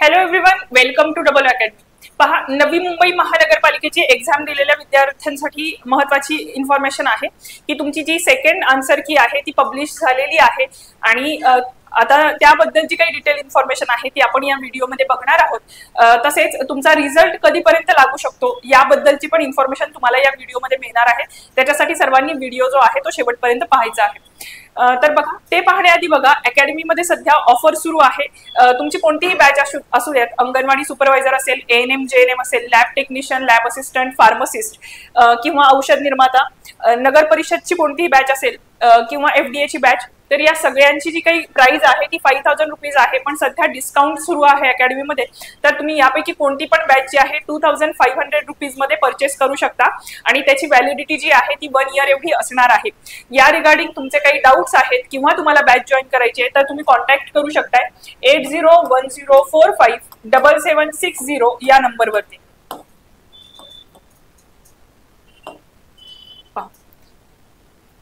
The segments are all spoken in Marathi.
Hello everyone, welcome to Double Academy. पहा, नवी मुंबई महानगरपालिकेची एक्झाम दिलेल्या विद्यार्थ्यांसाठी महत्त्वाची इन्फॉर्मेशन आहे की तुमची जी सेकंड आन्सर की आहे ती पब्लिश झालेली आहे आणि आता त्याबद्दलची काही डिटेल इन्फॉर्मेशन आहे ती आपण या व्हिडिओमध्ये बघणार आहोत। तसेच तुमचा रिझल्ट कधीपर्यंत लागू शकतो याबद्दलची पण इन्फॉर्मेशन तुम्हाला या व्हिडिओमध्ये मिळणार आहे। त्याच्यासाठी सर्वांनी व्हिडिओ जो आहे तो शेवटपर्यंत पाहायचा आहे। तर बघा, ते पाहण्याआधी बघा, अकॅडमीमध्ये सध्या ऑफर सुरू आहे। तुमची कोणतीही बॅच असू द्यात, अंगणवाडी सुपरवायझर असेल, ANM JNM असेल, lab technician, lab assistant, pharmacist किंवा औषध निर्माता, नगर परिषदची कोणतीही बॅच असेल किंवा FDA ची बॅच, तर या सगळ्यांची जी काही प्राइस आहे ती 5000 रुपीज आहे। पण सध्या डिस्काउंट सुरू आहे अकॅडमीमध्ये, तर तुम्ही यापैकी कोणती पण बॅच जी आहे 2500 रुपीज मध्ये परचेस करू शकता आणि त्याची व्हॅलिडिटी जी आहे ती 1 इयर एवढी असणार आहे। या रिगार्डिंग तुमचे काही डाऊट्स आहेत किंवा तुम्हाला बॅच जॉईन करायची आहे तर तुम्ही कॉन्टॅक्ट करू शकताय 8010457760 या नंबरवरती।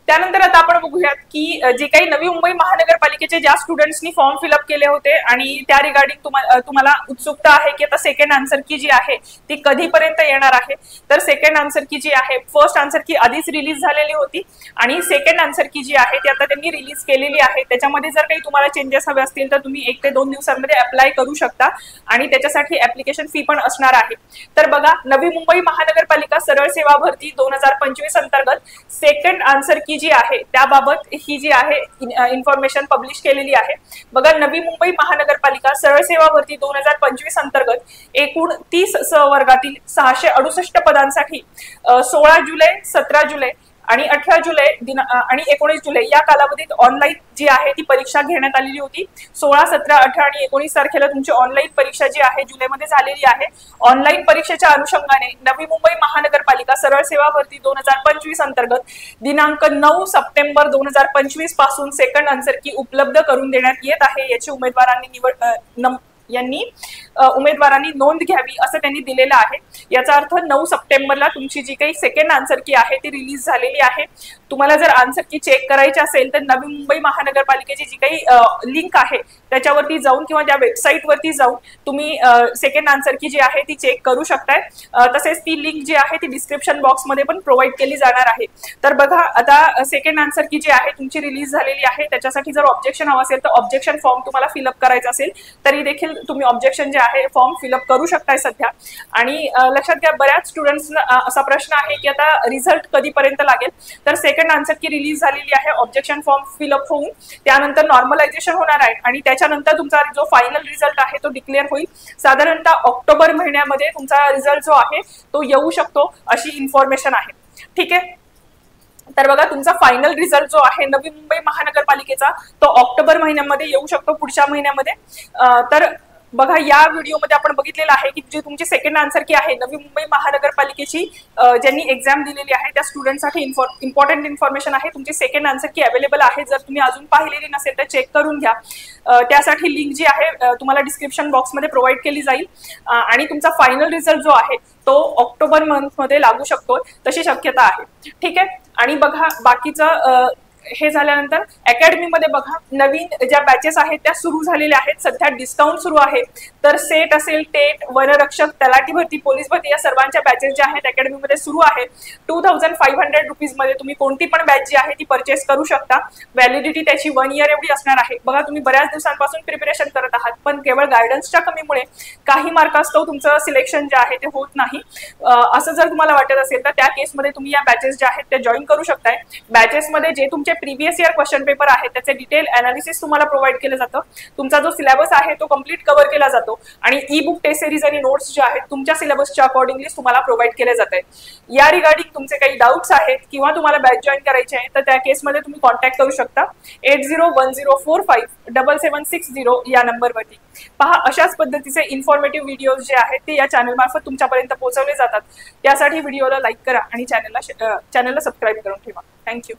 त्यानंतर आता आपण बघूयात की जे काही नवी मुंबई महानगरपालिकेचे ज्या स्टुडंट्सनी फॉर्म फिलअप केले होते आणि त्या रिगार्डिंग तुम्हाला उत्सुकता आहे की आता सेकंड आन्सर की जी आहे ती कधीपर्यंत येणार आहे। तर सेकंड आन्सर की जी आहे, फर्स्ट आन्सर की आधीच रिलीज झालेली होती आणि सेकंड आन्सर की जी आहे ती आता त्यांनी रिलीज केलेली आहे। त्याच्यामध्ये जर काही तुम्हाला चेंजेस हवे असतील तर तुम्ही 1 ते 2 दिवसांमध्ये अप्लाय करू शकता आणि त्याच्यासाठी ऍप्लिकेशन फी पण असणार आहे। तर बघा, नवी मुंबई महानगरपालिका सरळ सेवा भरती 2025 अंतर्गत सेकंड आन्सर की जी आहे त्याबाबत ही जी आहे इन्फॉर्मेशन पब्लिश केलेली आहे। बघा, नवी मुंबई महानगरपालिका सरळ सेवा भरती 2025 अंतर्गत एकूण 30 वर्गातील 668 पदांसाठी 16 जुलै, 17 जुलै आणि 18 जुलै आणि 19 जुलै या कालावधीत ऑनलाईन जी आहे ती परीक्षा घेण्यात आलेली होती। 16, 17, 18 आणि 19 तारखेला तुमची ऑनलाईन परीक्षा जी आहे जुलैमध्ये झालेली आहे। ऑनलाईन परीक्षेच्या अनुषंगाने नवी मुंबई महानगरपालिका सरळ सेवा भरती 2025 अंतर्गत दिनांक 9 सप्टेंबर 2025 पासून सेकंड आन्सर की उपलब्ध करून देण्यात येत आहे। याची उमेदवारांनी नोंद घ्यावी असं त्यांनी दिलेलं आहे। याचा अर्थ 9 सप्टेंबरला तुमची जी काही सेकंड आन्सर की आहे ती रिलीज झालेली आहे। तुम्हाला जर आन्सर की चेक करायची असेल तर नवी मुंबई महानगरपालिकेची जी काही लिंक आहे त्याच्यावरती जाऊन किंवा त्या वेबसाईटवरती जाऊन तुम्ही सेकंड आन्सर की जी आहे ती चेक करू शकताय। तसेच ती लिंक जी आहे ती डिस्क्रिप्शन बॉक्समध्ये पण प्रोव्हाइड केली जाणार आहे। तर बघा, आता सेकंड आन्सर की जी आहे तुमची रिलीज झालेली आहे। त्याच्यासाठी जर ऑब्जेक्शन हवं असेल तर ऑब्जेक्शन फॉर्म तुम्हाला फिलअप करायचा असेल तरी देखील तुम्ही ऑब्जेक्शन जे आहे फॉर्म फिलअप करू शकताय सध्या। आणि लक्षात घ्या, बऱ्याच स्टुडंट्सना असा प्रश्न आहे की आता रिझल्ट कधीपर्यंत लागेल। तर सेकंड आन्सर की रिलीज झालेली आहे, ऑब्जेक्शन फॉर्म फिलअप होऊन त्यानंतर नॉर्मलायझेशन होणार आहे आणि त्याच्यानंतर तुमचा जो फायनल रिझल्ट आहे तो डिक्लेअर होईल। साधारणतः ऑक्टोबर महिन्यामध्ये तुमचा रिझल्ट जो आहे तो येऊ शकतो अशी इन्फॉर्मेशन आहे। ठीक आहे, तर बघा, तुमचा फायनल रिझल्ट जो आहे नवी मुंबई महानगरपालिकेचा तो ऑक्टोबर महिन्यामध्ये येऊ शकतो, पुढच्या महिन्यामध्ये। तर बघा, या व्हिडिओमध्ये आपण बघितलेलं आहे की जी तुमची सेकंड आन्सर की आहे नवी मुंबई महानगरपालिकेची ज्यांनी एक्झाम दिलेली आहे त्या स्टुडंटसाठी इम्पॉर्टंट इन्फॉर्मेशन आहे। तुमची सेकंड आन्सर की अवेलेबल आहे, जर तुम्ही अजून पाहिलेली नसेल तर चेक करून घ्या। त्यासाठी लिंक जी आहे तुम्हाला डिस्क्रिप्शन बॉक्समध्ये प्रोव्हाइड केली जाईल आणि तुमचा फायनल रिझल्ट जो आहे तो ऑक्टोबर मंथमध्ये लागू शकतो तशी शक्यता आहे। ठीक आहे, आणि बघा, बाकीचं हे झाल्यानंतर अकॅडमीमध्ये बघा, नवीन ज्या बॅचेस आहेत त्या सुरू झालेल्या आहेत। सध्या डिस्काउंट सुरू आहे। तर सेट असेल, टेट, वनरक्षक, तलाठी भरती, पोलीस भरती या सर्वांच्या बॅचेस ज्या आहेत अकॅडमीमध्ये सुरू आहेत। 2500 रुपीज मध्ये तुम्ही कोणती पण बॅच जी आहे ती परचेस करू शकता। व्हॅलिडिटी त्याची 1 इयर एवढी असणार आहे। बघा, तुम्ही बऱ्याच दिवसांपासून प्रिपरेशन करत आहात पण केवळ गायडन्सच्या कमीमुळे काही मार्कास्तव तुमचं सिलेक्शन जे आहे ते होत नाही। असं जर तुम्हाला वाटत असेल तर त्या केसमध्ये तुम्ही या बॅचेस ज्या आहेत त्या जॉईन करू शकताय। बॅचेसमध्ये जे तुमचे प्रीवियस इयर क्वेश्चन पेपर आहे त्याचे डिटेल अनालिसिस तुम्हाला प्रोव्हाइड केलं जातं। तुमचा जो सिलेबस आहे तो कंप्लीट कव्हर केला जातो आणि ई बुक, टेस्ट सिरीज आणि नोट्स जे आहेत तुमच्या सिलेबसच्या अकॉर्डिंगली तुम्हाला प्रोव्हाइड केले जात आहेत। या रिगार्डिंग तुमचे काही डाऊट्स आहेत किंवा तुम्हाला बॅच जॉईन करायचे आहे तर त्या केसमध्ये तुम्ही कॉन्टॅक्ट करू शकता 8010457760 या नंबरवरती। पहा, अशाच पद्धतीचे इन्फॉर्मेटिव्ह व्हिडिओज जे आहेत ते या चॅनल मार्फत तुमच्यापर्यंत पोहोचवले जातात। त्यासाठी व्हिडिओला लाईक करा आणि चॅनलला सबस्क्राईब करून ठेवा। थँक्यू।